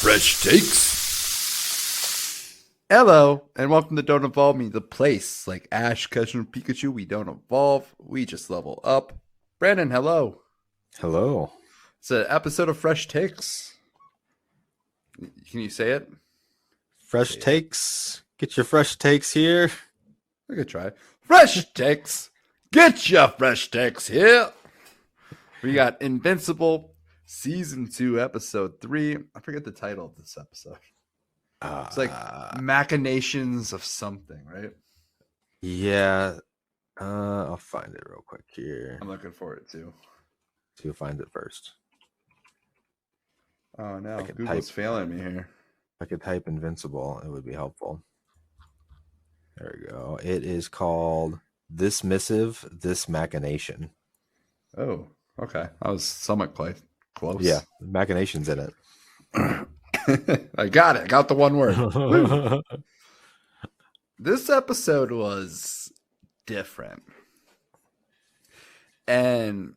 Fresh takes. Hello, and welcome to Don't Evolve Me, the place. Like Ash, Ketchum, Pikachu, we don't evolve, we just level up. Brandon, hello. Hello. It's an episode of Fresh Takes. Can you say it? Fresh takes. Get your fresh takes here. I could try. Fresh Takes. Get your fresh takes here. We got Invincible, Season 2, Episode 3. I forget the title of this episode. It's like Machinations of something, right? Yeah. I'll find it real quick here. I'm looking for it too. So you'll find it first. Oh no, Google's failing me here. If I could type Invincible, it would be helpful. There we go. It is called This Missive, This Machination. Oh, okay. I was somewhat close. Yeah, Machination's in it. I got it. Got the one word. This episode was different. And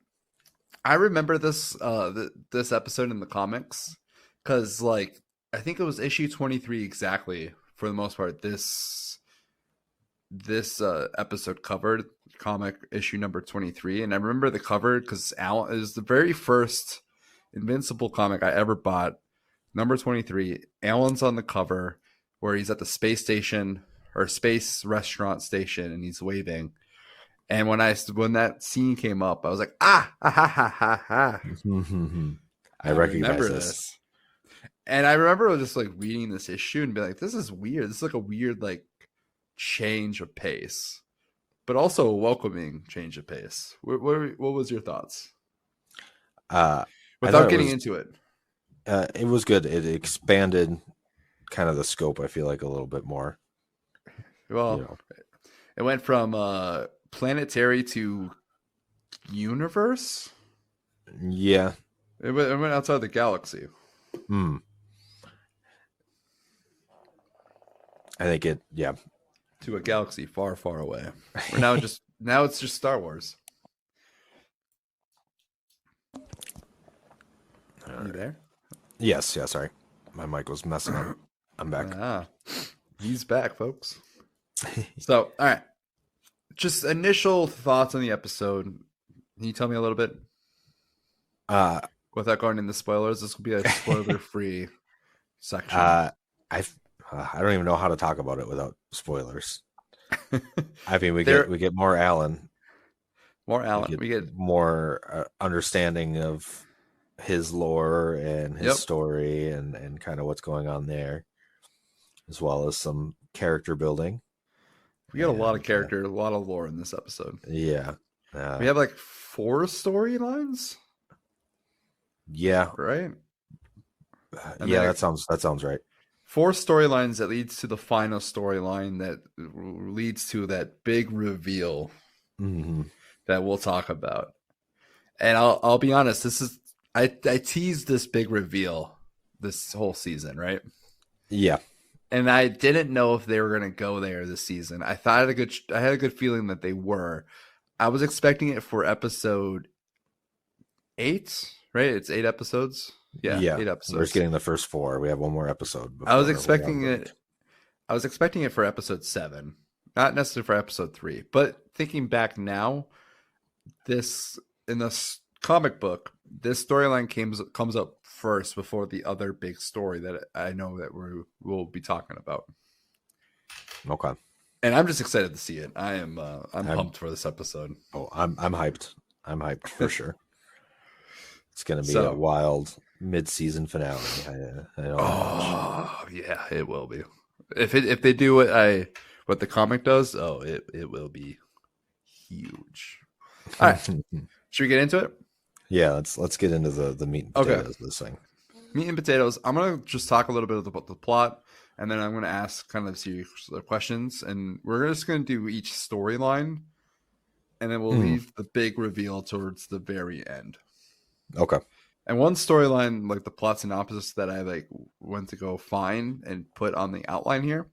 I remember this this episode in the comics because, like, I think it was issue 23 exactly for the most part. This episode covered comic issue number 23, and I remember the cover because Alan is the very first Invincible comic I ever bought. Number 23, Alan's on the cover where he's at the space station or space restaurant station and he's waving. And when that scene came up, I was like, ha ha. I recognize this. And I remember just like reading this issue and be like, this is weird. This is like a weird like change of pace, but also a welcoming change of pace. What was your thoughts? Without getting into it. It was good. It expanded kind of the scope, I feel like, a little bit more. Well, it went from planetary to universe. Yeah. It went outside the galaxy. I think to a galaxy far, far away. Now it's just Star Wars. Are you there? Yes, yeah, sorry. My mic was messing up. I'm back. He's back, folks. So, all right. Just initial thoughts on the episode. Can you tell me a little bit? Without going into spoilers, this will be a spoiler-free section. I don't even know how to talk about it without spoilers. I mean, we get more Alan. More Alan. We get more understanding of his lore and his story and kind of what's going on there, as well as some character building. We got a lot of character, a lot of lore in this episode. Yeah. We have like 4 storylines. Yeah. Right? That sounds right. 4 storylines that leads to the final storyline that leads to that big reveal that we'll talk about. And I'll be honest, I teased this big reveal this whole season, right? Yeah. And I didn't know if they were going to go there this season. I had a good feeling that they were. I was expecting it for episode 8, right? It's 8 episodes. Yeah, 8 episodes. We're just getting the first 4. We have one more episode. I was expecting it for episode 7, not necessarily for episode 3. But thinking back now, in this comic book, this storyline comes up first before the other big story that I know that we'll be talking about. Okay. And I'm just excited to see it. I'm pumped for this episode. Oh, I'm hyped. I'm hyped for sure. It's going to be a wild mid-season finale. Yeah, it will be. If they do what the comic does, it will be huge. All right, should we get into it? Yeah, let's get into the meat and potatoes of this thing. Meat and potatoes. I'm gonna just talk a little bit about the plot, and then I'm gonna ask kind of serious questions, and we're just gonna do each storyline, and then we'll leave the big reveal towards the very end. Okay. And one storyline, like the plot synopsis that I like went to go find and put on the outline here,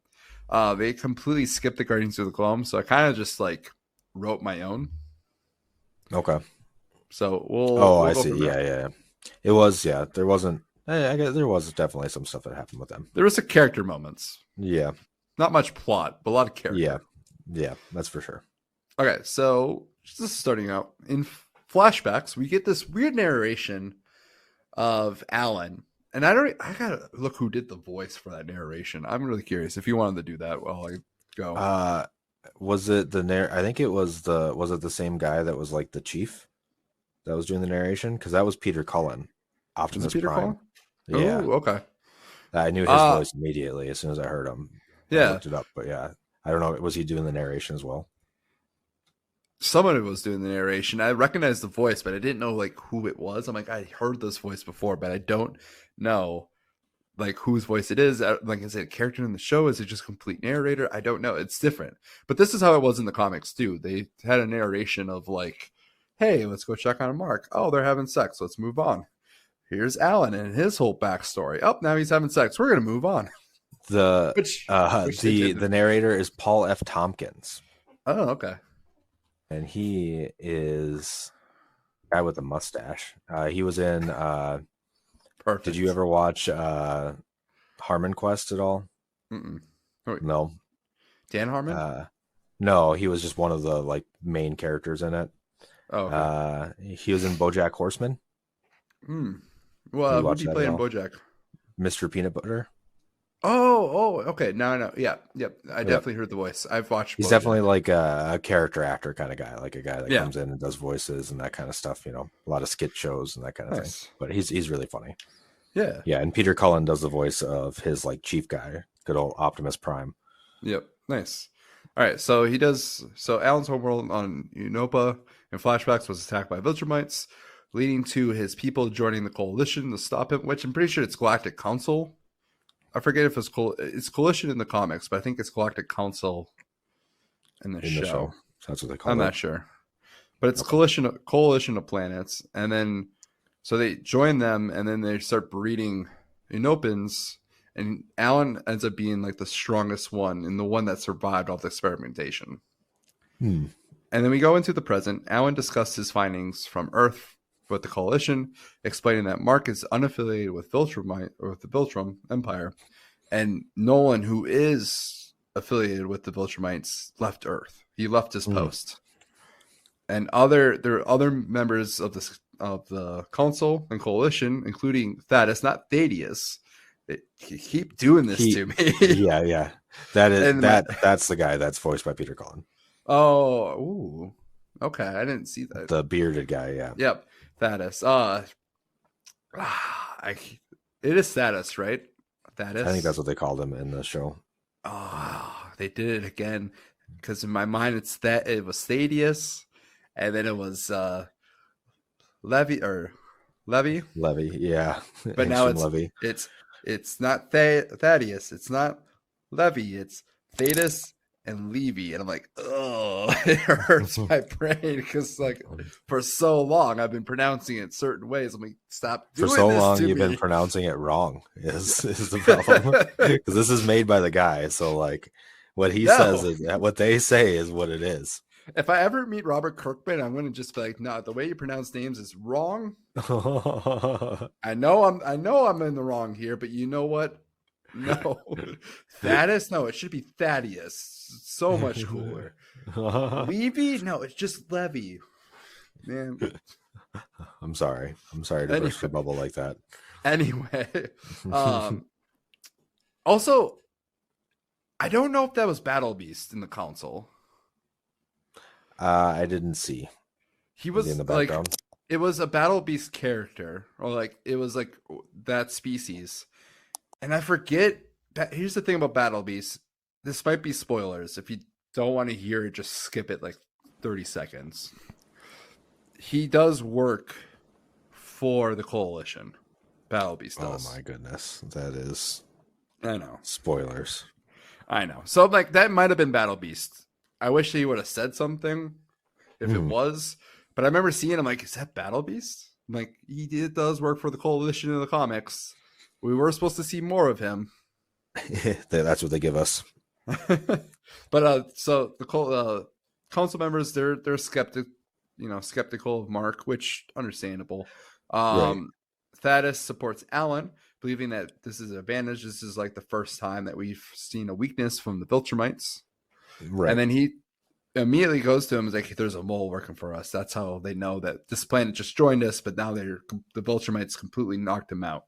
they completely skipped the Guardians of the Globe, so I kind of just like wrote my own. Okay. So we'll. I see. Yeah. It was. Yeah, there wasn't I guess there was definitely some stuff that happened with them. There was some character moments. Yeah, Not much plot, but a lot of yeah, character. yeah. That's for sure. Okay, so just starting out in flashbacks, we get this weird narration of Alan, and I gotta look who did the voice for that narration. I'm really curious if you wanted to do that while I go. Uh, was it I think it was was it the same guy that was like the chief that was doing the narration? Because that was Peter Cullen, Was it Optimus Peter Prime. Cullen? Yeah, Oh, okay. I knew his Uh voice immediately as soon as I heard him. I yeah. looked it up, but yeah, I don't know. Was he doing the narration as well? Someone was doing the narration. I recognized the voice, but I didn't know like who it was. I'm like, I heard this voice before, but I don't know like whose voice it is. Like, is it a character in the show? Is it just complete narrator? I don't know. It's different. But this is how it was in the comics too. They had a narration of like, hey, let's go check on Mark. Oh, they're having sex. Let's move on. Here's Alan and his whole backstory. Oh, now he's having sex. We're gonna move on. The Which they the didn't. narrator is Paul F. Tompkins, Oh, okay. and he is a guy with a mustache. He was in. Did you Perfect. ever watch Harmon Quest at all? Mm-mm. Oh, wait, No. Dan Harmon? Uh, no, he was just one of the like main characters in it. Oh, okay. He was in BoJack Horseman. Hmm. Did Well, you who'd watch he that play at in all? BoJack? Mr. Peanut Butter. Oh, okay. No, no. Yeah, yep. I Yep. definitely heard the voice. I've watched He's BoJack. definitely like a character actor kind of guy, like a guy that Yeah. comes in and does voices and that kind of stuff. You know, a lot of skit shows and that kind of thing. Nice. But he's really funny. Yeah. Yeah, and Peter Cullen does the voice of his like chief guy, good old Optimus Prime. Yep. Nice. All right. So he does. So Alan's homeworld on Europa in flashbacks was attacked by Viltrumites, leading to his people joining the coalition to stop him. Which I'm pretty sure it's Galactic Council. I forget if it's coalition in the comics, but I think it's Galactic Council in the In the show. show. That's what they I'm called it. not sure, but it's Okay. coalition of planets, and then so they join them, and then they start breeding Inopins, and Alan ends up being like the strongest one and the one that survived all the experimentation. Hmm. And then we go into the present. Alan discussed his findings from Earth with the coalition, explaining that Mark is unaffiliated with with the Viltrum Empire, and Nolan, who is affiliated with the Viltrumites, left Earth. He left his Hmm. post, and there are other members of the council and coalition, including Thaddeus, not Thaddeus. They keep doing this He, to me. yeah, yeah. That is and my, that's the guy that's voiced by Peter Cullen, oh, ooh, okay, I didn't see that. the bearded guy. Yeah, Yep, Thaddeus. I, it is Thaddeus, right? I think Thaddeus. that's what they called him in the show. Oh, they did it again. Because in my mind, it was Thaddeus, and then it was Levy, Levy, yeah, but now Angstrom Levy. it's it's not Thaddeus, it's not Levy, it's Thaddeus and Levy, and I'm like, oh, it hurts my brain because like for so long I've been pronouncing it certain ways. I'm like, stop For doing so this long, to you've been me. pronouncing it wrong. Is the problem because this is made by the guy. So like, what he says No, is what they say is what it is. if I ever meet Robert Kirkman, I'm gonna just be like, no, the way you pronounce names is wrong. I know I'm in the wrong here, but you know what? No. Thaddeus? No, it should be Thaddeus. So much cooler. Levy? No, it's just Levy. Man. I'm sorry. I'm sorry to Anyway, burst your bubble like that. anyway. Um also, I don't know if that was Battle Beast in the console. I didn't see. He Was he in was the like background? it was a Battle Beast character, or like it was like that species. And I forget. Here's the thing about Battle Beast. This might be spoilers. If you don't want to hear it, just skip it like 30 seconds. He does work for the Coalition. Battle Beast Oh does. my goodness, that is I know. spoilers. I know. So like that might have been Battle Beast. I wish he would have said something if it Hmm. was. But I remember seeing him like, is that Battle Beast? I'm like, does work for the Coalition in the comics. We were supposed to see more of him. That's what they give us. But so the council members, they're skeptical of Mark, which understandable. Right. Thaddeus supports Alan, believing that this is an advantage. This is like the first time that we've seen a weakness from the Viltrumites. And Right. then he immediately goes to him and is like, there's a mole working for us. That's how they know that this planet just joined us, but now the Viltrumites completely knocked him out.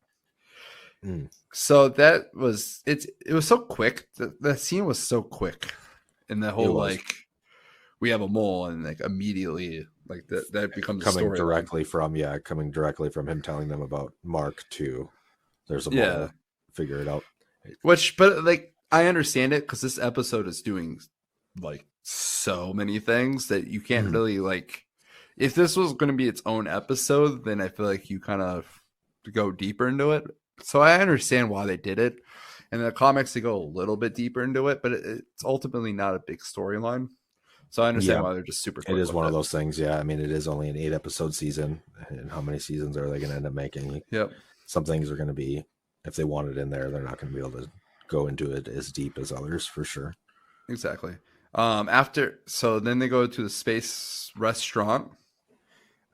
Mm. So that was it was so quick. The scene was so quick. And the whole like we have a mole and like immediately like that becomes coming a storyline. coming directly from him telling them about Mark to there's a mole. Yeah. Figure it out. But like I understand it because this episode is doing like so many things that you can't really like. If this was going to be its own episode, then I feel like you kind of go deeper into it. So I understand why they did it. And the comics, they go a little bit deeper into it, but it's ultimately not a big storyline. So I understand why they're just super quick. It is one of those things. Yeah. I mean, it is only an 8-episode season. And how many seasons are they going to end up making? Yep. Some things are going to be, if they want it in there, they're not going to be able to go into it as deep as others for sure. Exactly. So then they go to the space restaurant,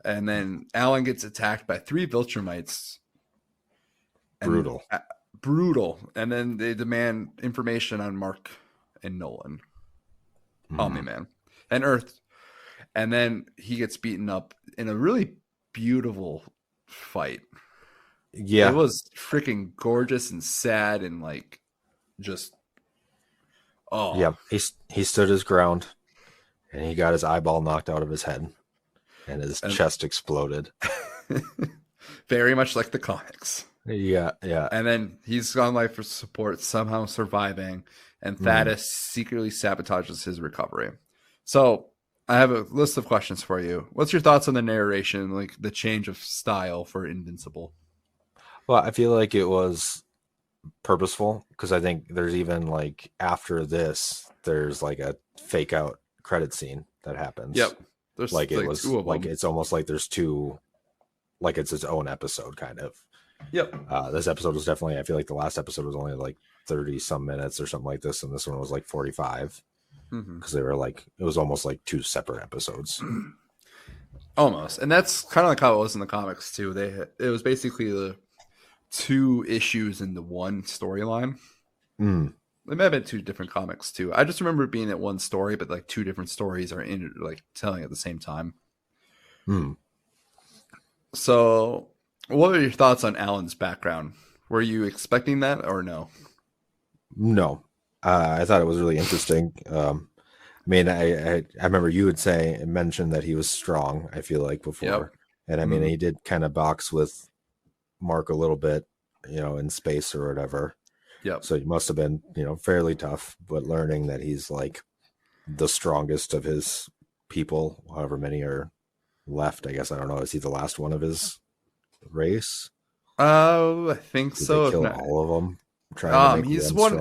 and then Alan gets attacked by 3 Viltrumites. Brutal. Brutal. And then they demand information on Mark and Nolan. Omni-Man. And Earth. And then he gets beaten up in a really beautiful fight. Yeah. It was freaking gorgeous and sad and like just Yeah. He stood his ground and he got his eyeball knocked out of his head and his chest exploded. Very much like the comics. Yeah. And then he's on life for support, somehow surviving, and Thaddeus secretly sabotages his recovery. So I have a list of questions for you. What's your thoughts on the narration, like the change of style for Invincible? Well, I feel like it was purposeful because I think there's even like after this, there's like a fake out credit scene that happens. Yep. There's like it was like it's almost like there's 2, like it's its own episode kind of. Yep. This episode was definitely, I feel like the last episode was only like 30 some minutes or something like this, and this one was like 45 because they were like, it was almost like 2 separate episodes. Almost. And that's kind of like how it was in the comics too. It was basically the 2 issues into one storyline. They may have been 2 different comics too. I just remember it being at one story, but like 2 different stories are in like telling at the same time. So what are your thoughts on Alan's background? Were you expecting that or no? No. I thought it was really interesting. I mean, I remember you would mention that he was strong, I feel like before. Yep. And I mean, he did kind of box with Mark a little bit, in space or whatever. Yep. So he must have been, fairly tough, but learning that he's like the strongest of his people, however many are left. I guess, I don't know. Is he the last one of his race? I think Did so. They kill all of them. He's one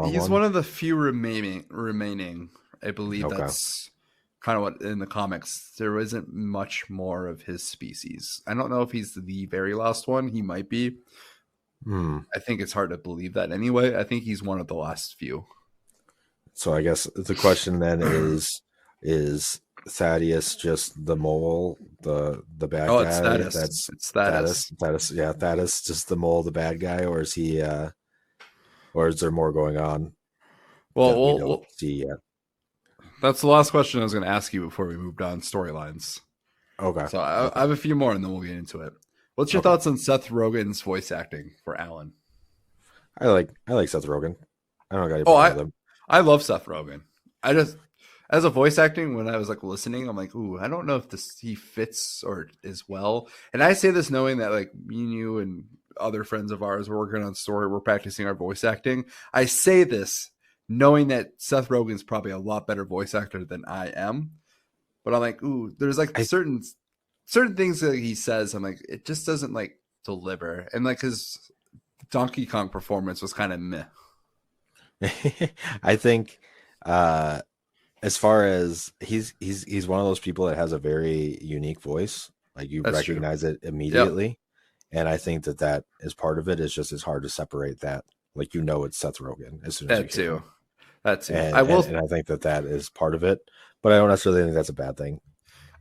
of the few remaining. I believe that's kind of what in the comics. There isn't much more of his species. I don't know if he's the very last one. He might be. I think it's hard to believe that anyway. I think he's one of the last few. So I guess the question then is Thaddeus just the mole, the bad guy? It's Thaddeus. It's Thaddeus. Thaddeus. Yeah, Thaddeus just the mole, the bad guy, or is he? Or is there more going on? Well, we don't see yet. That's the last question I was going to ask you before we moved on storylines. Okay. So I have a few more, and then we'll get into it. What's your thoughts on Seth Rogen's voice acting for Alan? I like Seth Rogen. I don't got any problem with him. I love Seth Rogen. I just, as a voice acting, when I was like listening, I'm like, ooh, I don't know if he fits or is well. And I say this knowing that like me and you and other friends of ours were working on story, we're practicing our voice acting. I say this knowing that Seth Rogen's probably a lot better voice actor than I am. But I'm like, ooh, there's like certain things that he says, I'm like, it just doesn't like deliver. And like his Donkey Kong performance was kind of meh. I think as far as he's one of those people that has a very unique voice. Like you recognize it immediately. Yep. And I think that is part of it. It's just, it's hard to separate that. Like, it's Seth Rogen as soon as that too. That too. And I think that is part of it, but I don't necessarily think that's a bad thing.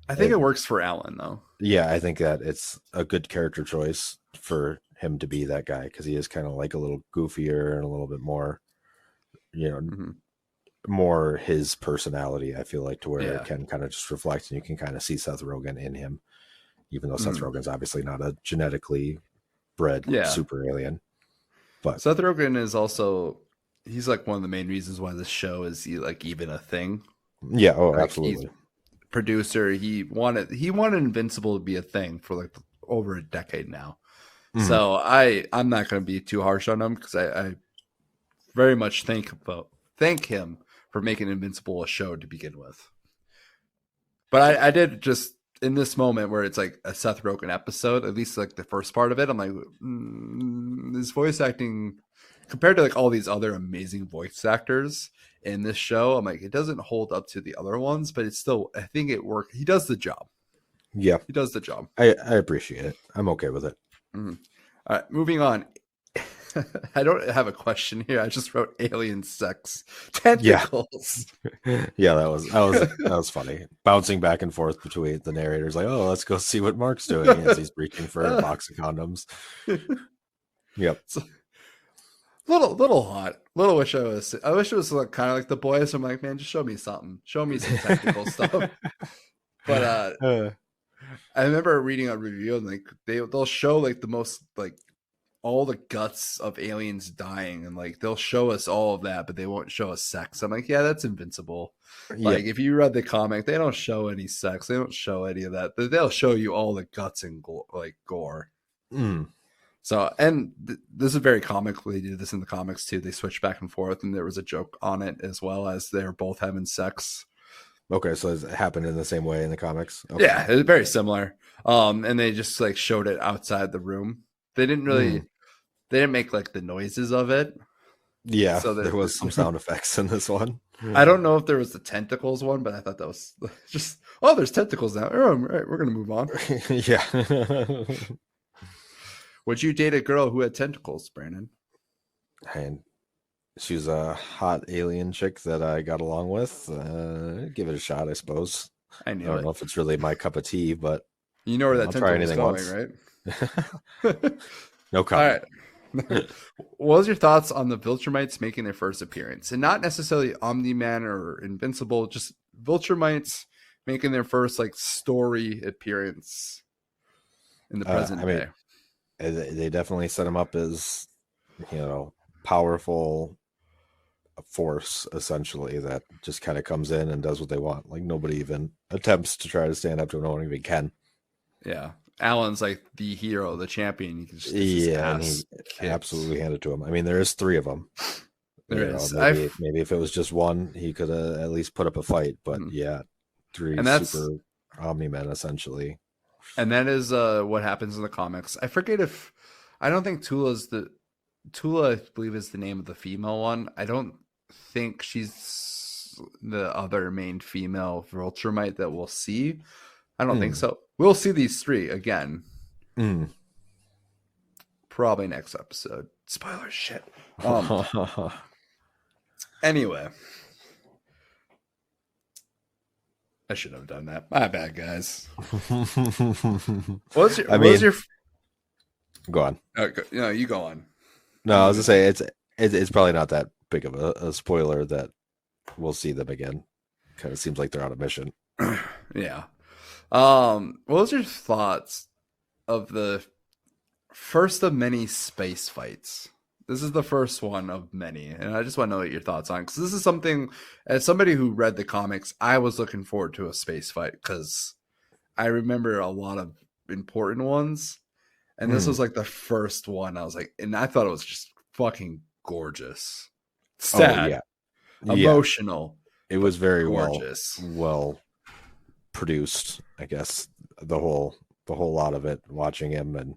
I think it works for Alan though. Yeah. I think that it's a good character choice for him to be that guy, because he is kind of like a little goofier and a little bit more, you know, Mm-hmm. more his personality. I feel like, to where it Yeah. can kind of just reflect, and you can kind of see Seth Rogen in him, even though Seth Mm. Rogen's obviously not a genetically bred Yeah. super alien. But Seth Rogen is also he's like one of the main reasons why this show is like even a thing. yeah, oh, Like he's absolutely. producer. He wanted Invincible to be a thing for like over a decade now. Mm, So I'm not going to be too harsh on him because I very much thank him for making Invincible a show to begin with. But I did just in this moment where it's like a Seth Rogen episode, at least like the first part of it, I'm like, his voice acting compared to like all these other amazing voice actors in this show, I'm like, it doesn't hold up to the other ones, but it's still, I think it worked. He does the job. yeah, He does the job. I appreciate it. I'm okay with it. Mhm. All right, moving on. I don't have a question here. I just wrote alien sex Yeah. tentacles. Yeah, that was funny. Bouncing back and forth between the narrators, like, oh, let's go see what Mark's doing as he's reaching for a box of condoms. Yep. It's little hot. Little wish I wish it was like kind of like the boys. I'm like, man, just show me something. Show me some tentacle stuff. But Uh, I remember reading a review and like they'll show like the most like all the guts of aliens dying and like they'll show us all of that, but they won't show us sex. I'm like, yeah, that's Invincible. yep. Like if you read the comic, they don't show any sex. They don't show any of that. They'll show you all the guts and like gore. Mm. So, and this is very comical. They do this in the comics too. They switch back and forth, and there was a joke on it as well as they're both having sex. Okay, so it happened in the same way in the comics. Okay. Yeah, it's very similar. And they just like showed it outside the room. They didn't really, Mm. they didn't make like the noises of it. Yeah, So there was some sound effects in this one. I don't know if there was the tentacles one, but I thought that was just, oh, there's tentacles now. Oh, right, we're gonna move on. Yeah. Would you date a girl who had tentacles, Brandon? And she was a hot alien chick that I got along with. Give it a shot, I suppose. I I knew don't it. know if it's really my cup of tea, but You know where that I'll try tentacle's anything going, once. right? No All comment. right. What was your thoughts on the Viltrumites making their first appearance? And not necessarily Omni-Man or Invincible, just Viltrumites making their first like story appearance in the I present mean, day. they definitely set him up as, powerful force, essentially, that just kind of comes in and does what they want. Like, nobody even attempts to try to stand up to him. No one even can. Yeah. Alan's like the hero, the champion. He just gets his Yeah, and ass he kicked. absolutely handed to him. I mean, there is three of them. There is. Maybe if it was just one, he could at least put up a fight. But yeah, three and that's super Omni-Men, essentially. and that is what happens in the comics. I forget if I don't think Tula, I believe, is the name of the female one. I don't think she's the other main female Viltrumite that we'll see. I don't think so. We'll see these three again. Mm. Probably next episode. Spoiler shit. Anyway. I shouldn't have done that. My bad, guys. What was your Go on. No, you go on. No, I was gonna say it's probably not that big of a spoiler that we'll see them again. Kind of seems like they're on a mission. Yeah. What was your thoughts of the first of many space fights? This is the first one of many, and I just want to know what your thoughts on, because this is something, as somebody who read the comics, I was looking forward to a space fight because I remember a lot of important ones, and this was like the first one. I was like, and I thought it was just fucking gorgeous, sad, emotional. It was very gorgeous, well produced. I guess the whole lot of it. Watching him and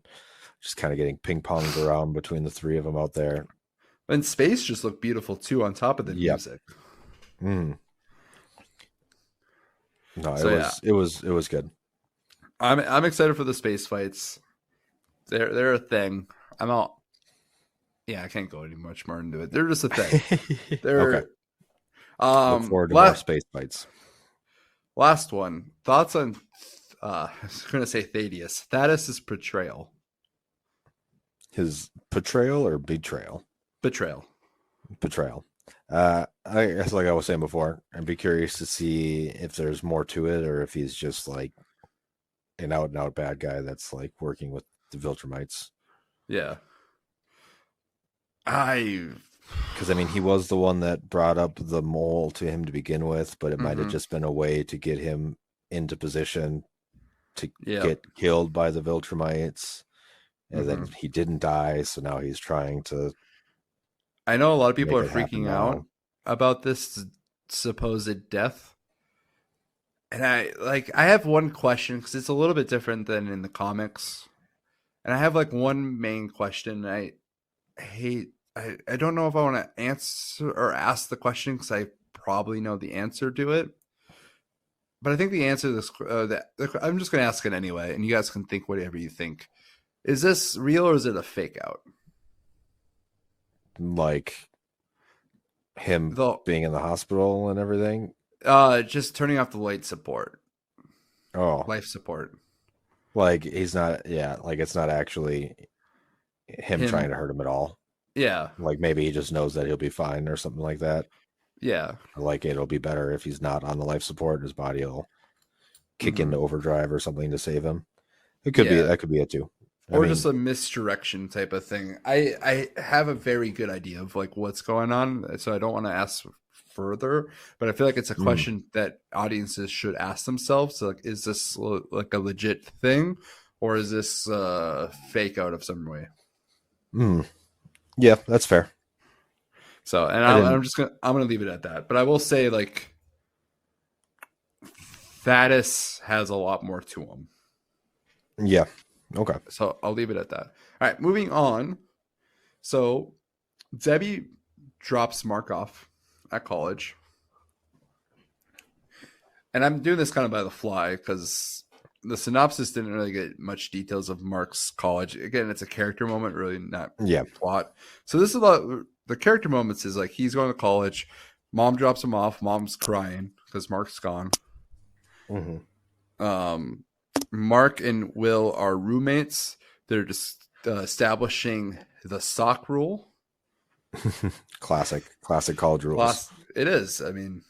just kind of getting ping ponged around between the three of them out there. And space just looked beautiful too, on top of the music. No, it was good. I'm excited for the space fights. They're a thing. I'm out. Yeah, I can't go any much more into it. They're just a thing. They're okay. Look forward to more space fights. Last one. Thoughts on I was gonna say Thaddeus. Thaddeus' portrayal. his portrayal or betrayal? Betrayal. Portrayal. I guess like I was saying before, I'd be curious to see if there's more to it or if he's just like an out and out bad guy that's like working with the Viltrumites. Yeah. I Because I mean, he was the one that brought up the mole to him to begin with, but it might have mm-hmm. just been a way to get him into position to Yeah. get killed by the Viltrumites. And Mm-hmm. then he didn't die, so now he's trying to I know a lot of people make are it happen freaking out now. about this supposed death. And I have one question because it's a little bit different than in the comics. And I have like one main question. I don't know if I want to answer or ask the question because I probably know the answer to it. But I think the answer to this, I'm just going to ask it anyway, and you guys can think whatever you think. Is this real or is it a fake out? Like him The being in the hospital and everything. just turning off the Oh, life support. like he's not, yeah, like it's not actually him trying Him, to hurt him at all. yeah, Like maybe he just knows that he'll be fine or something like that. yeah, Or like it'll be better if he's not on the life support. His body will kick hmm into overdrive or something to save him. It could be yeah, that could be it too. I or just mean, a misdirection type of thing. I have a very good idea of like what's going on, so I don't want to ask further. But I feel like it's a mm, question that audiences should ask themselves. So, like, is this like a legit thing, or is this fake out of some way? mm, yeah, that's fair. So, and I didn't. I'm gonna leave it at that. But I will say like Thaddeus has a lot more to him. Yeah. Okay. So I'll leave it at that. All right, moving on. So Debbie drops Mark off at college. And I'm doing this kind of by the fly because the synopsis didn't really get much details of Mark's college. Again, it's a character moment, really not Yeah. plot. So this is about the character moments is like he's going to college, mom drops him off, mom's crying because Mark's gone. Hmm. Um, Mark and Will are roommates. They're just establishing the sock rule. Classic college rules. It is. I mean,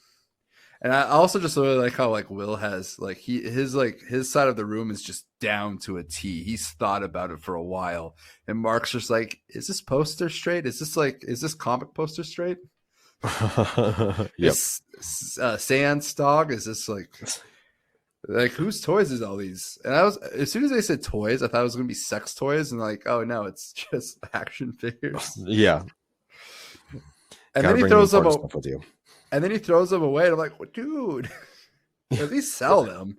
and I also just really like how like Will has like his side of the room is just down to a T. He's thought about it for a while, and Mark's just like, is this poster straight? Is this comic poster straight? Yep. Is Sans dog? Is this like whose toys is all these? And I was as soon as they said toys, I thought it was gonna be sex toys, and like, oh no, it's just action figures. Yeah. And Gotta then he bring the throws them. important stuff with you. And then he throws them away. And I'm like, well, dude, at least sell them.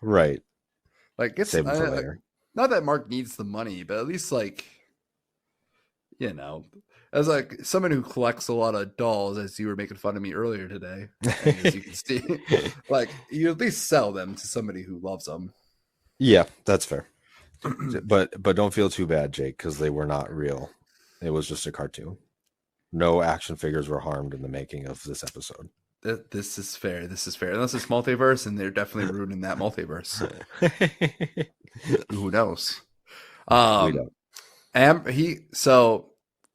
Right. Like it's Save them for later. not that Mark needs the money, but at least like you know, as like someone who collects a lot of dolls, as you were making fun of me earlier today, and as you can see, like you at least sell them to somebody who loves them. Yeah, that's fair. But don't feel too bad, Jake, because they were not real. It was just a cartoon. No action figures were harmed in the making of this episode. This is fair. This is fair. Unless it's multiverse, and they're definitely ruining that multiverse. Who knows? We don't. So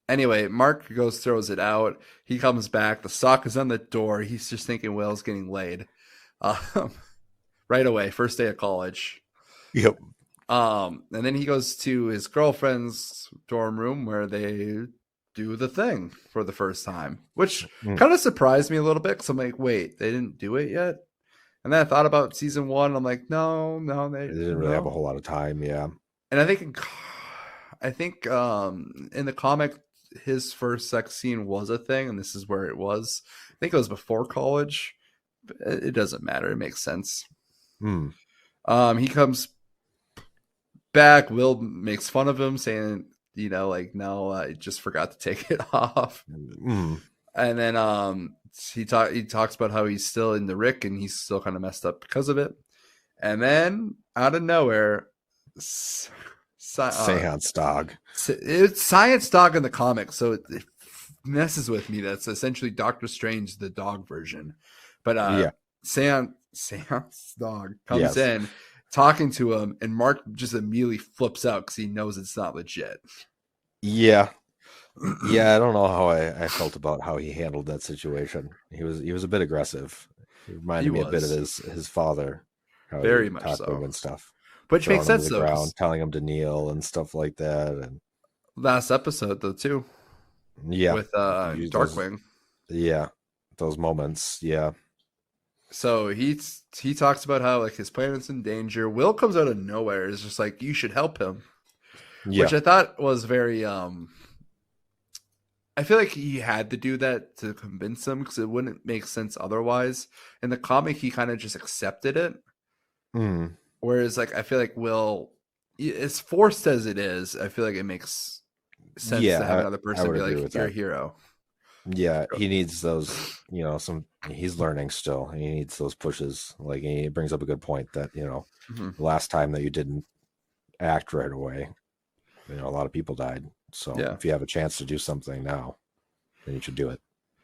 anyway, Mark goes, throws it out. He comes back. The sock is on the door. He's just thinking Will's getting laid. Right away, first day of college. Yep. And then he goes to his girlfriend's dorm room where they do the thing for the first time, which kind of surprised me a little bit because I'm like, wait, they didn't do it yet? And then I thought about season 1. I'm like, no, they didn't really have a whole lot of time. Yeah. And I think in the comic, his first sex scene was a thing, and this is where it was. I think it was before college. But it doesn't matter. It makes sense. He comes back. Will makes fun of him, saying, like, no, I just forgot to take it off. And then he talks about how he's still in the Rick and he's still kind of messed up because of it. And then out of nowhere, Seance dog. It's Science Dog in the comics, so it messes with me. That's essentially Doctor Strange, the dog version. But Seance Dog comes in, talking to him, and Mark just immediately flips out because he knows it's not legit. Yeah. Yeah, I don't know how I felt about how he handled that situation. He was a bit aggressive. He He reminded me a bit of was his father, how he very much talked to him so, and stuff, which makes throwing him to sense the though, ground, because telling him to kneel and stuff like that. And last episode though too yeah, with use those Darkwing. yeah, those moments. Yeah. So he talks about how like his planet's in danger. Will comes out of nowhere. Is just like you should help him, which Yeah. I thought was very. I feel like he had to do that to convince him because it wouldn't make sense otherwise. In the comic, he kind of just accepted it, Mm. whereas like I feel like Will, as forced as it is, I feel like it makes sense to have Yeah, another I person would be agree like, with "You're a that. hero." Yeah, he needs those, he's learning still. He needs those pushes. Like he brings up a good point that, Mhm. the last time that you didn't act right away, a lot of people died. So Yeah. if you have a chance to do something now, then you should do it.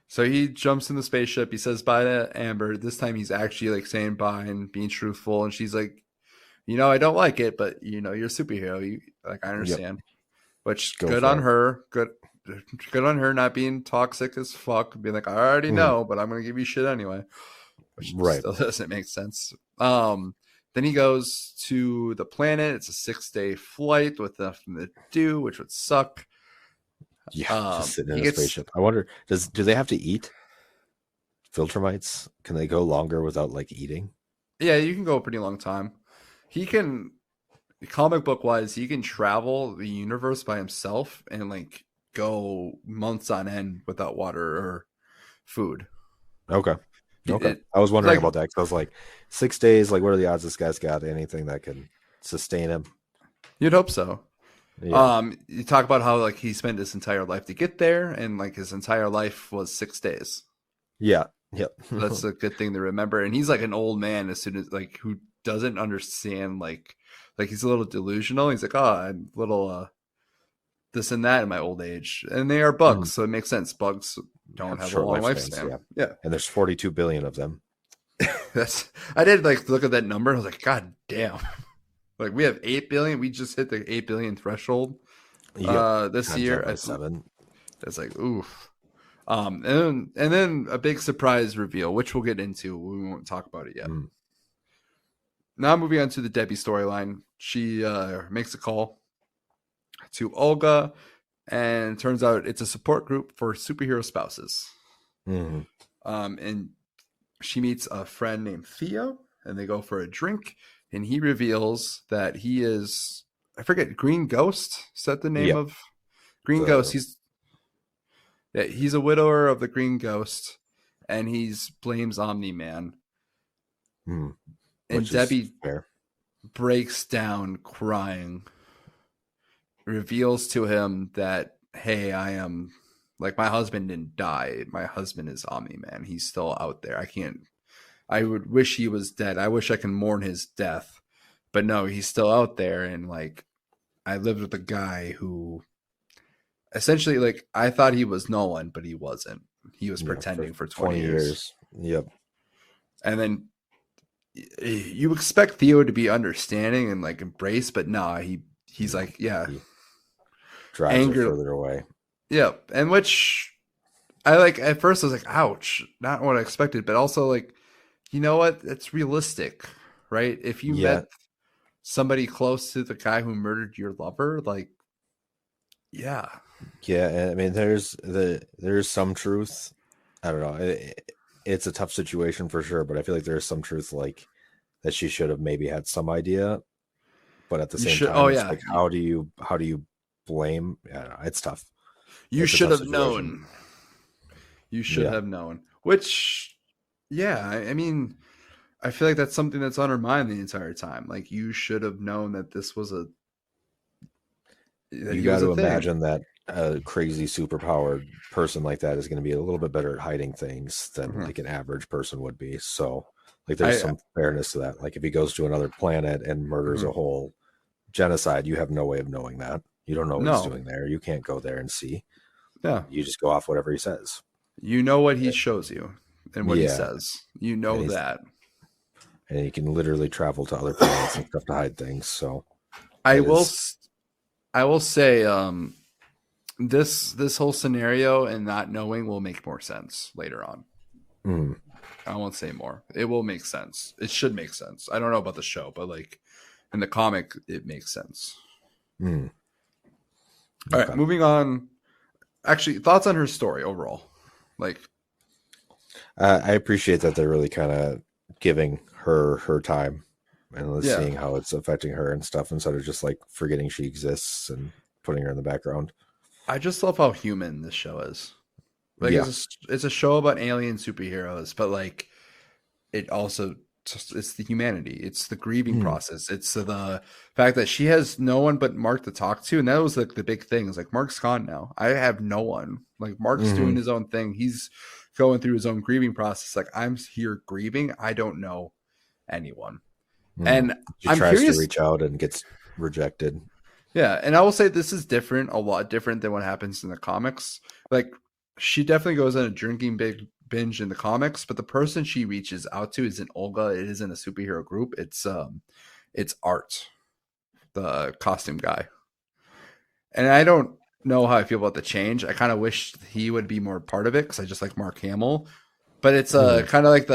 So he jumps in the spaceship. He says bye to Amber. This time he's actually like saying bye and being truthful. And she's like, I don't like it, but you're a superhero. You like I Yep, understand. Which go good for on it. her. Good on her not being toxic as fuck. Being like, I already Mhm. know, but I'm gonna give you shit anyway. Which Right. still doesn't make sense. Then he goes to the planet. It's a 6-day flight with nothing to do, which would suck. Yeah, just sitting in He a gets spaceship. I wonder, do they have to eat filtermites? Can they go longer without like eating? Yeah, you can go a pretty long time. He can comic book wise, he can travel the universe by himself and like go months on end without water or food. Okay. Okay. It I was wondering like about that because I was like, 6 days, like, what are the odds this guy's got anything that can sustain him? you'd hope so. Yeah. You talk about how like he spent his entire life to get there, and like his entire life was 6 days. Yeah. Yep. That's a good thing to remember. And he's like an old man as soon as like who doesn't understand like he's a little delusional. He's like, oh, I'm a little this and that in my old age, and they are Mhm. bugs, so it makes sense. Bugs don't Have have a short long lifespans. lifespan. Yeah. Yeah, And there's 42 billion of them. that's. I did like look at that number. I was like, God damn! Like we have 8 billion. We just hit the 8 billion threshold Yep. this Times that year. by seven. That's like oof. And then a big surprise reveal, which we'll get into. We won't talk about it yet. Mm. Now moving on to the Debbie storyline. She makes a call to Olga, and turns out it's a support group for superhero spouses. Mm. And she meets a friend named Theo, and they go for a drink. And he reveals that he is, I forget, Green Ghost. Is that the name Yeah. of Green Ghost? The He's a widower of the Green Ghost, and he's blames Omni Man. mm. And Which is Debbie fair. breaks down crying, reveals to him that, hey, I am like my husband didn't die. My husband is Omni Man. He's still out there. I would wish he was dead. I wish I can mourn his death. But no, he's still out there. And like, I lived with a guy who essentially, like, I thought he was Nolan, but he wasn't. He was Yeah. For pretending for 20 20 years. years. Yep. And then you expect Theo to be understanding and like embrace, but nah, he's No. like, yeah, He drives her anger. further away. Yeah. And which I like at first I was like, ouch, not what I expected, but also like, you know what? It's realistic, right? If you Yeah. met somebody close to the guy who murdered your lover, like, yeah, Yeah. And I mean, there's some truth. I don't know. It's a tough situation for sure, but I feel like there's some truth, like that she should have maybe had some idea, but at the you same should. Oh time, it's yeah, like, how do you blame? I don't know. It's tough. you It's a should tough have situation. known. You should Yeah. have known. Which, yeah, I mean, I feel like that's something that's on her mind the entire time. Like you should have known that this was a that You he got was a to thing. imagine that a crazy superpowered person like that is going to be a little bit better at hiding things than Mhm. like an average person would be. So, like, there's I some fairness to that. Like, if he goes to another planet and murders a mhm. whole genocide, you have no way of knowing that. You don't know what he's No, doing there. You can't go there and see. yeah, You just go off whatever he says. you know what he shows you and what he Yeah, says. You and know he's that. and he can literally travel to other planets and stuff to hide things. So I it will. is. I will say. this whole scenario and not knowing will make more sense later on. Mm. I won't say more. It will make sense. It should make sense. I don't know about the show, but like in the comic, it makes sense. Mm. All right, Okay. moving on. Actually, thoughts on her story overall? Like, I appreciate that they're really kind of giving her time and yeah, seeing how it's affecting her and stuff instead of just like forgetting she exists and putting her in the background. I just love how human this show is. Like, Yeah. it's a show about alien superheroes, but like it also it's the humanity, it's the grieving Mm. process, it's the fact that she has no one but Mark to talk to, and that was like the big thing. Is like Mark's gone now. I have no one. Like Mark's doing Hmm. his own thing. He's going through his own grieving process. Like I'm here grieving. I don't know anyone, Mm. and She I'm tries to curious. reach out and gets rejected. Yeah, and I will say this is different, a lot different than what happens in the comics. Like she definitely goes on a drinking big binge in the comics, but the person she reaches out to isn't Olga. It isn't a superhero group. It's Art, the costume guy. And I don't know how I feel about the change. I kind of wish he would be more part of it because I just like Mark Hamill. But it's Mm. kind of like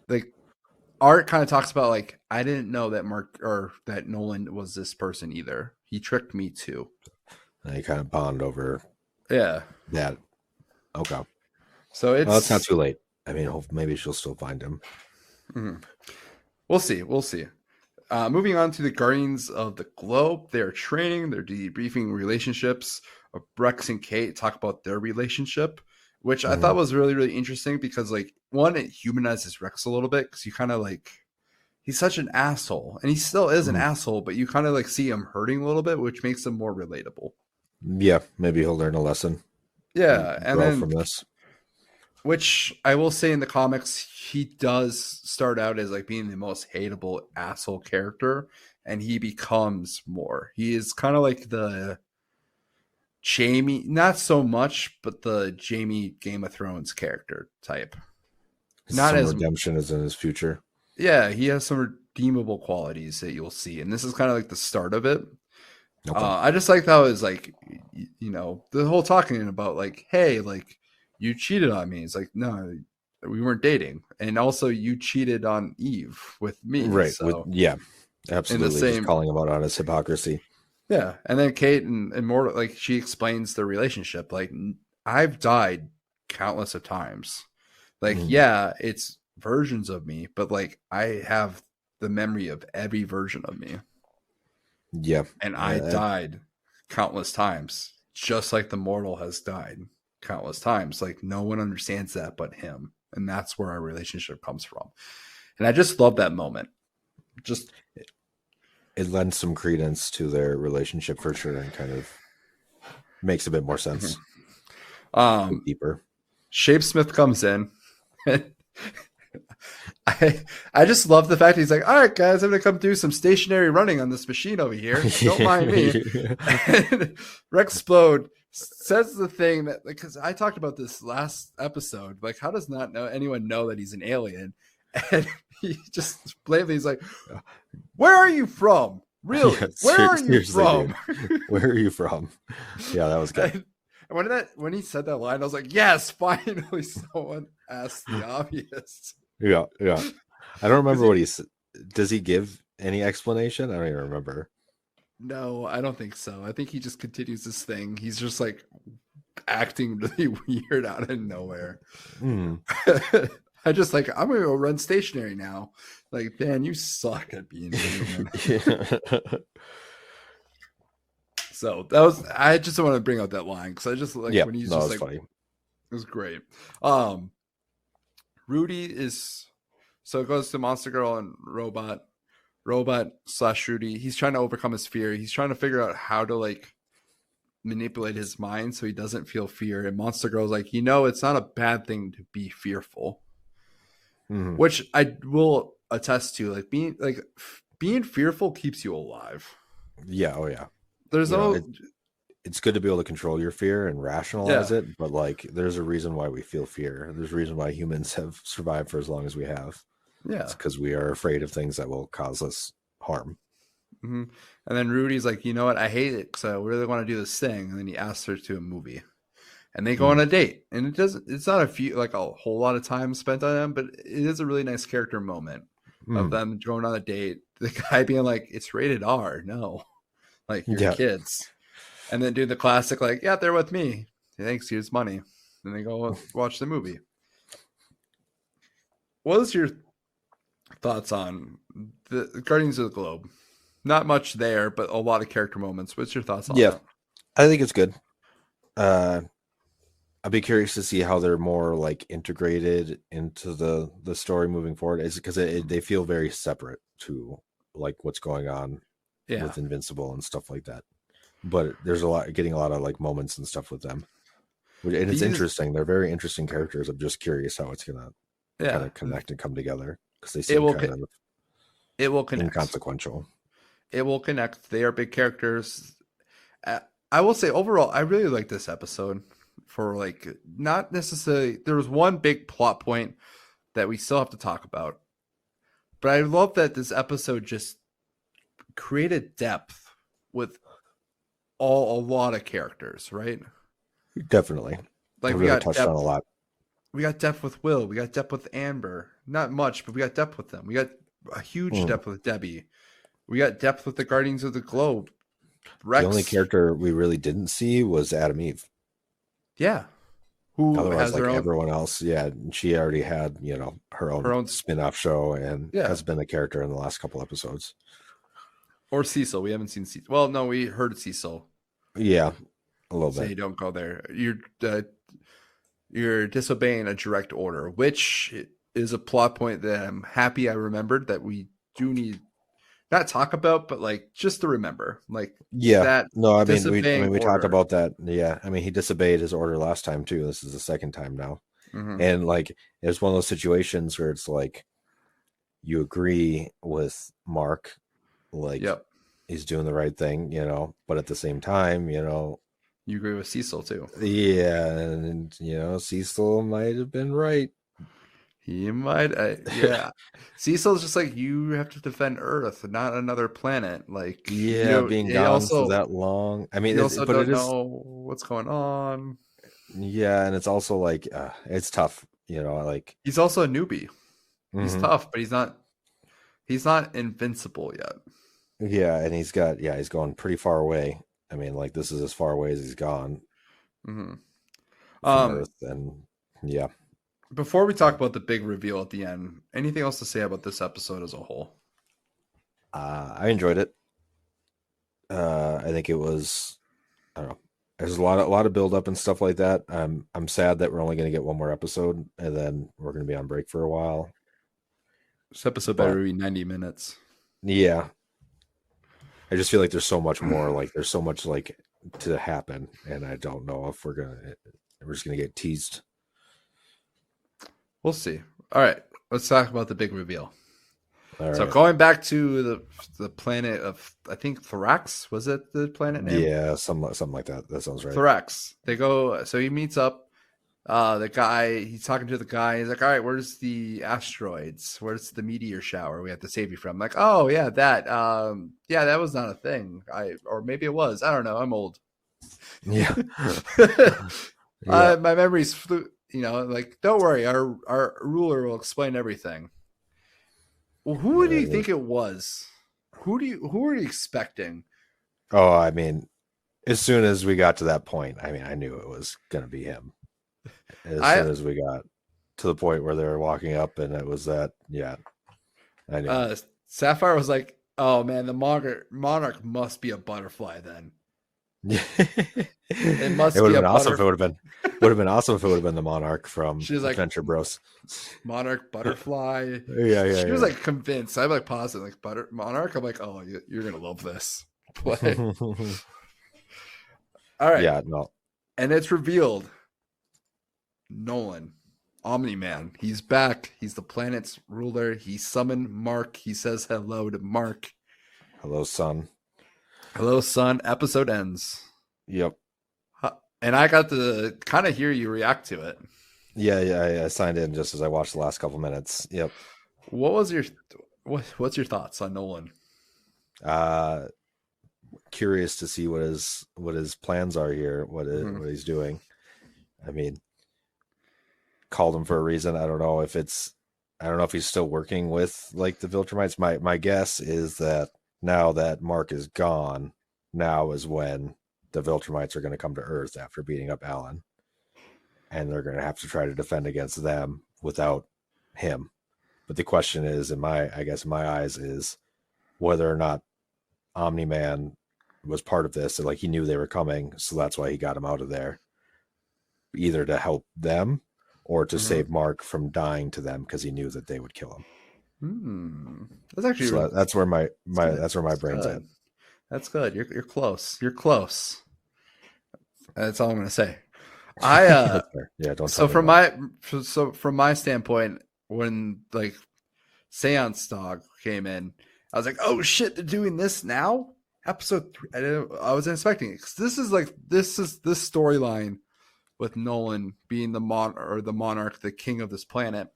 like Art kind of talks about like I didn't know that Mark or that Nolan was this person either. He tricked me too. And you kind of bond over Yeah. that. Okay. So Well, it's not it's too late. I mean, maybe she'll still find him. mhm. We'll see. We'll see. Moving on to the Guardians of the Globe. They're training, they're debriefing relationships. Rex and Kate talk about their relationship, which I thought Hmm. was really, really interesting because, like, one, it humanizes Rex a little bit because you kind of like, he's such an asshole and he still is an Hmm. asshole, but you kind of like see him hurting a little bit, which makes him more relatable. Yeah, maybe he'll learn a lesson and Yeah. And grow then from this. which I will say in the comics, he does start out as like being the most hateable asshole character, and he becomes more. He is kind of like the Jamie, not so much, but the Jamie Game of Thrones character type. Not Some as, redemption is in his future. yeah, he has some redeemable qualities that you'll see, and this is kind of like the start of it. Okay. I just like how it's like, you know, the whole talking about like, hey, like you cheated on me. It's like, no, we weren't dating, and also you cheated on Eve with me. Right. With So yeah, in the absolutely. Just same, calling him out on his hypocrisy. yeah. And then Kate and Mortal, like she explains the relationship. Like I've died countless of times. Like Mm. yeah, it's versions of me, but like I have the memory of every version of me. Yeah. And I died countless times, just like the mortal has died countless times. Like no one understands that but him, and that's where our relationship comes from. And I just love that moment. Just It lends some credence to their relationship for sure and kind of makes a bit more sense. A bit um, deeper. Shapesmith comes in. I I just love the fact he's like, all right, guys, I'm gonna come do some stationary running on this machine over here. Don't mind me. And Rexplode says the thing that because I talked about this last episode, like how does not know anyone know that he's an alien? And he just blatantly is like, where are you from? Yeah, Really? Where are you seriously, from? dude. Where are you from? Yeah, that was good. And when he said that line, I was like, yes, finally someone asked the obvious. Yeah, yeah. I don't Because remember he what he said. Does he give any explanation? I don't even remember. no, I don't think so. I think he just continues this thing. He's just like acting really weird out of nowhere. Mm. I just like I'm gonna go run stationary now. Like, man, you suck at being human. So that was I just want to bring out that line because I just like Yeah, when he's no, just it's like funny. it was great. Um Rudy is so it goes to Monster Girl and Robot slash Rudy. He's trying to overcome his fear. He's trying to figure out how to like manipulate his mind so he doesn't feel fear. And Monster Girl's like, you know, it's not a bad thing to be fearful, Mm. which I will attest to. Being fearful keeps you alive. Yeah, oh yeah. There's You know, no, it's good to be able to control your fear and rationalize yeah, it, but like there's a reason why we feel fear. There's a reason why humans have survived for as long as we have. It's yeah, because we are afraid of things that will cause us harm. hmm And then Rudy's like, you know what? I hate it because I really want to do this thing. And then he asks her to a movie, and they go on Mm. a date. And it doesn't. It's not a few like a whole lot of time spent on them, but it is a really nice character moment of Mm. them going on a date. The guy being like, "It's rated R. No, like you're Yeah. kids." And then do the classic like, "Yeah, they're with me. Thanks, here's money." Then they go watch the movie. What is your thoughts on the Guardians of the Globe? Not much there, but a lot of character moments. What's your thoughts on Yeah, it? I think it's good. Uh, I'd be curious to see how they're more like integrated into the story moving forward. Is because they feel very separate to like what's going on Yeah, with Invincible and stuff like that. But there's a lot getting a lot of like moments and stuff with them, and it's these. interesting. They're very interesting characters. I'm just curious how it's gonna kind Yeah, of connect and come together because they it seem will. kind of It will connect. inconsequential. It will connect. They are big characters. Uh, I will say overall, I really like this episode. For like, not necessarily. There was one big plot point that we still have to talk about, but I love that this episode just created depth with a lot of characters. Right? Definitely, it Like we really got touched on depth. a lot. We got depth with Will. We got depth with Amber. Not much, but we got depth with them. We got a huge Mm. depth with Debbie. We got depth with the Guardians of the Globe. The only Rex, character we really didn't see was Adam Eve. yeah, who Otherwise, has like their own everyone else, yeah, she already had, her her own own spin-off show and yeah. has been a character in the last couple episodes. Or Cecil. We haven't seen Cecil. Well, no, we heard Cecil Yeah, a little bit. say don't go there. You're disobeying a direct order, which is a plot point that I'm happy I remembered that we do need not talk about, but like just to remember, like Yeah. that No, disobeying we talked order. about that. Yeah. I mean, he disobeyed his order last time too. This is the second time now. Mm-hmm. And like it's one of those situations where it's like you agree with Mark, like Yep. he's doing the right thing, but at the same time, You agree with Cecil too. yeah, and Cecil might have been right. He might, yeah. Cecil's just like you have to defend Earth, not another planet. Like Yeah, being he gone for also that long. I mean, you also but it don't is, know what's going on. yeah, and it's also like it's tough, like He's also a newbie. He's mhm. tough, but he's not invincible yet. Yeah, and he's going pretty far away. I mean, like this is as far away as he's gone hmm from Um, Earth, and yeah, before we talk about the big reveal at the end, anything else to say about this episode as a whole? I enjoyed it. I think it was, I don't know. There's a lot of build up and stuff like that. I'm sad that we're only going to get one more episode, and then we're going to be on break for a while. This episode But better be 90 minutes. yeah, I just feel like there's so much more. Like there's so much like to happen, and I don't know if we're just gonna get teased. We'll see. All right, let's talk about the big reveal. All So right. going back to the planet of I think Thorax, was it the planet name? Yeah, something like that. That sounds right. Thorax. They go. So he meets up. The guy. He's talking to the guy. He's like, "All right, where's the asteroids? Where's the meteor shower we have to save you from?" I'm like, "Oh yeah, that. Yeah, that was not a thing. Or maybe it was. I don't know. I'm old. Yeah. Yeah. My memory's flu. Like don't worry. Our ruler will explain everything. Well, who do you think it was? Who are you expecting? Oh, I mean, as soon as we got to that point, I mean, I knew it was gonna be him. As I soon as we got to the point where they were walking up, and it was that. Yeah, I knew. Sapphire was like, "Oh man, the monarch must be a butterfly then. It It must would be have a been awesome if it butterfly." would have been awesome if it would have been the Monarch from She's like, Adventure Bros. "Monarch Yeah, butterfly." yeah, She was yeah. like convinced. I'm like positive, like monarch. I'm like, "Oh, you're gonna love this." Play. All right, Yeah, no. and it's revealed. Nolan, Omni Man, he's back. He's the planet's ruler. He summoned Mark. He says hello to Mark. Hello, son. Hello, son. Episode ends. Yep. And I got to kind of hear you react to it. Yeah, yeah. I signed in just as I watched the last couple minutes. Yep. What was your what's your thoughts on Nolan? Uh, Curious to see what his plans are here, Mhm. what he's doing. I mean, called him for a reason. I don't know if he's still working with like the Viltrumites. My guess is that now that Mark is gone, now is when the Viltrumites are going to come to Earth after beating up Alan, and they're going to have to try to defend against them without him. But the question is, I guess in my eyes, is whether or not Omni Man was part of this, and like he knew they were coming, so that's why he got him out of there, either to help them or to Mhm. save Mark from dying to them because he knew that they would kill him. Hmm. That's actually So that's where that's good. that's where my That's brain's at. good. That's good. You're close. You're close. That's all I'm gonna say. I That's fair. Yeah, don't tell so me from more. my so from my standpoint, when like Seance Dog came in, I was like, oh shit, they're doing this now. Episode 3. I wasn't expecting it because this storyline with Nolan being the monarch, the king of this planet.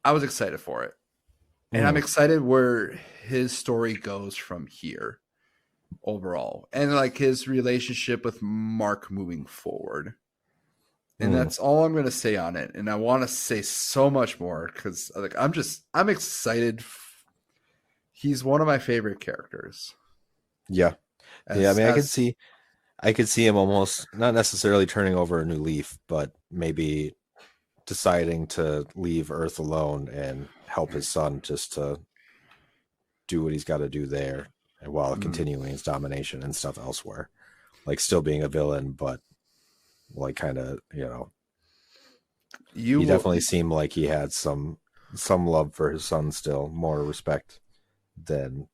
I was excited for it, and I'm Mm, excited where his story goes from here overall, and like his relationship with Mark moving forward. And mm. that's all I'm going to say on it. And I want to say so much more because like I'm excited. He's one of my favorite characters. Yeah, yeah. I As mean, as I could see him almost not necessarily turning over a new leaf, but maybe deciding to leave Earth alone and help his son just to do what he's got to do there, and while mm, continuing his domination and stuff elsewhere. Like still being a villain, but like kind of you he will. definitely seemed like he had some love for his son still, more respect than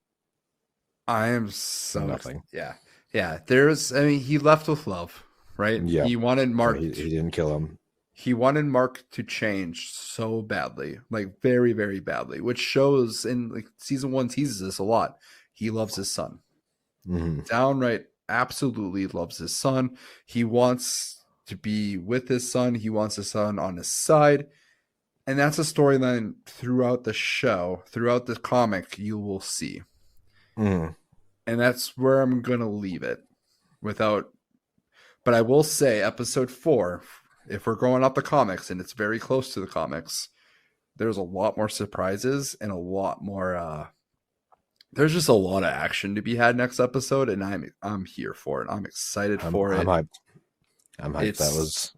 I am so nothing. yeah, yeah. There's. I mean, he left with love, right? Yeah, yeah. He didn't kill him. He wanted Mark to change so badly, like very very badly, which shows in like season 1 teases this a lot. He loves his son. Hmm. Downright absolutely loves his son. He wants to be with his son. He wants his son on his side. And that's a storyline throughout the show, throughout the comic, you will see. Hmm. And that's where I'm going to leave it without. But I will say, episode 4, if we're going up the comics and it's very close to the comics, there's a lot more surprises and a lot more. There's just a lot of action to be had next episode, and I'm here for it. I'm excited for I'm it. hyped. I'm hyped. It's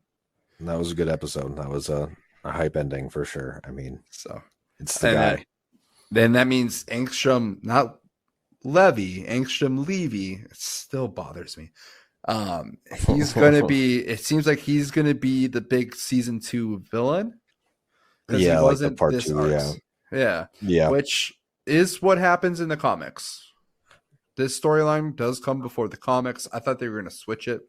That was a good episode. That was a hype ending for sure. I mean, so, it's the and guy. then that means Angstrom, not Levy, Angstrom Levy. It still bothers me. He's gonna be. It seems like he's gonna be the big season 2 villain because he Yeah, like the wasn't part this two. Yeah, arcs. Yeah, yeah. which is what happens in the comics. This storyline does come before the comics. I thought they were gonna switch it.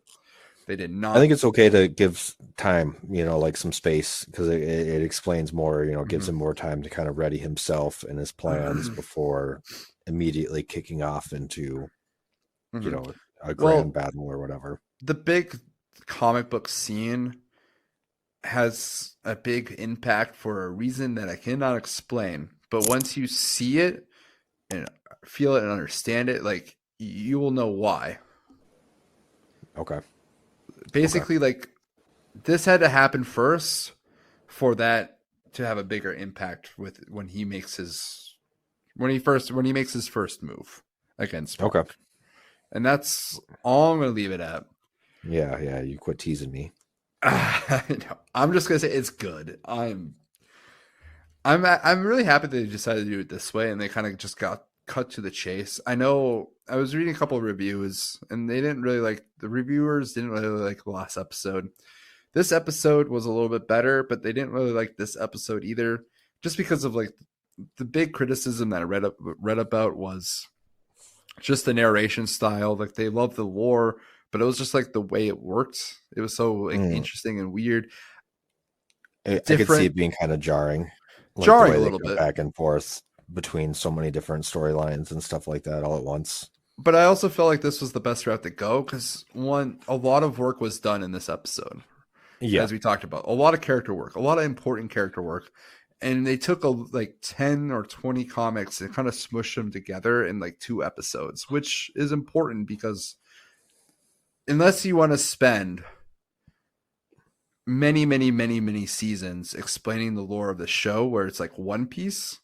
They did I think not. it's okay to give time, like some space, because it explains more, gives Mhm. him more time to kind of ready himself and his plans before immediately kicking off into, you Mhm. know, a grand Well, battle or whatever. the big comic book scene has a big impact for a reason that I cannot explain. But once you see it and feel it and understand it, like you will know why. Okay. Okay. Basically, like this had to happen first for that to have a bigger impact with when he makes his first move against Okay. Mark. And that's all I'm gonna leave it at. Yeah. Yeah. You quit teasing me. No, I'm just gonna say it's good. I'm really happy they decided to do it this way, and they kind of just got cut to the chase. I know I was reading a couple of reviews, and they didn't really like the reviewers didn't really like the last episode. This episode was a little bit better, but they didn't really like this episode either, just because of like the big criticism that I read about was just the narration style. Like they love the lore, but it was just like the way it worked. It was so like Mm. interesting and weird, I could see different, it being kind of jarring, like the jarring way a they little go bit. back and forth between so many different storylines and stuff like that all at once. But I also felt like this was the best route to go because a lot of work was done in this episode, Yeah. as we talked about. A lot of character work, a lot of important character work, and they took like 10 or 20 comics and kind of smushed them together in like 2 episodes, which is important because unless you want to spend many seasons explaining the lore of the show where it's like One Piece,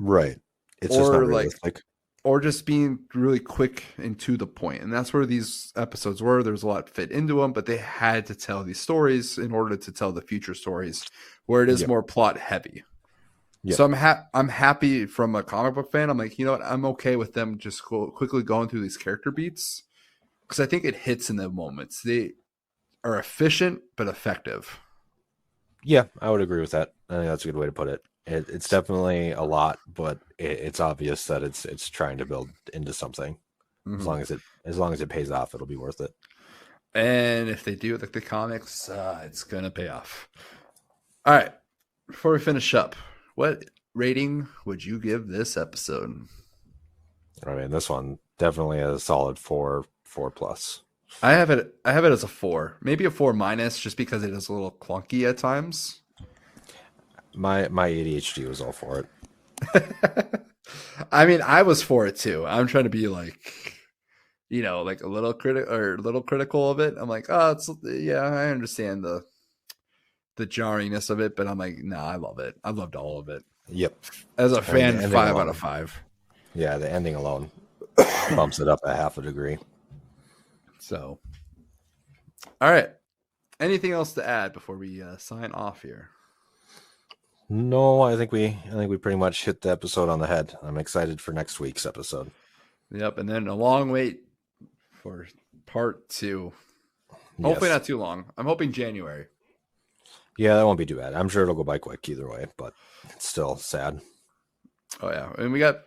right? It's just not or like realistic. or just being really quick and to the point. And that's where these episodes were. There's a lot fit into them, but they had to tell these stories in order to tell the future stories where it is Yep. more plot heavy. Yep. So I'm happy from a comic book fan. I'm like, you know what? I'm okay with them just quickly going through these character beats because I think it hits in the moments. They are efficient but effective. Yeah, I would agree with that. I think that's a good way to put it. It's definitely a lot, but it's obvious that it's trying to build into something. Mm-hmm. As long as it pays off, it'll be worth it. And if they do it like the comics, it's gonna pay off. All right. Before we finish up, what rating would you give this episode? I mean, this one definitely a solid 4+. I have it as a 4, maybe a 4 minus, just because it is a little clunky at times. My ADHD was all for it. I mean, I was for it too. I'm trying to be like, like a little critical of it. I'm like, oh, it's yeah, I understand the jarringness of it, but I'm like, nah, I love it. I loved all of it. Yep. As a I mean, the fan, ending 5 out alone. of 5. Yeah, the ending alone bumps it up a half a degree. So, all right. Anything else to add before we sign off here? No, I think we pretty much hit the episode on the head. I'm excited for next week's episode. Yep, and then a long wait for part 2. Hopefully Yes. not too long. I'm hoping January. Yeah, that won't be too bad. I'm sure it'll go by quick either way, but it's still sad. Oh yeah, and we got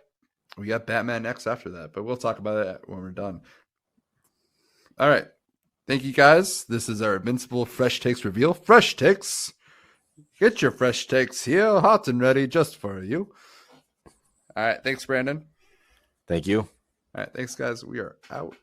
Batman next after that, but we'll talk about it when we're done. All right. Thank you guys. This is our Invincible Fresh Takes reveal. Fresh Takes. Get your fresh takes here, hot and ready just for you. All right. Thanks, Brandon. Thank you. All right. Thanks, guys. We are out.